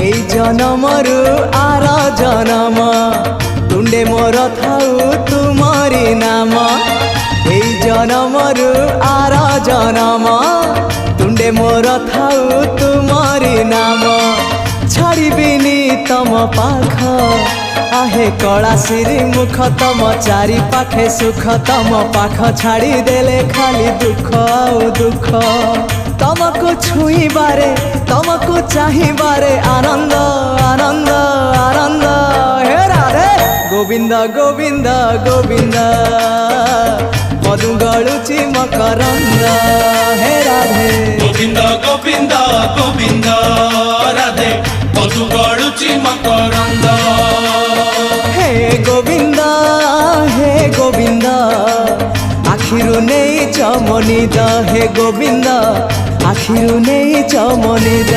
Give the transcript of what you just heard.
এই জনমরু আর জনম তুণ্ডে মোর থাউ তুমরি নাম। এই জনমরু আর জনম তুণ্ডে মোর থাউ তুমরি নাম। ছাড়িবিনি তম পাখ आहे कलाश्री मुख तम चारि पाखे सुख तम पाख छाड़ी देले खाली दुख आउ दुख। तमको छुईबारे तमको चाहिबारे आनंद आनंद आनंद। हे राधे गोविंद गोविंद गोविंद मधु गळुची मकरंद। हे राधे गोविंद गोविंद गोविंद राधे मधु गळुची मकरंद। हे गोविंद आखिरु नहीं चमनिद। हे गोविंद आखिरु नहीं चमनिद।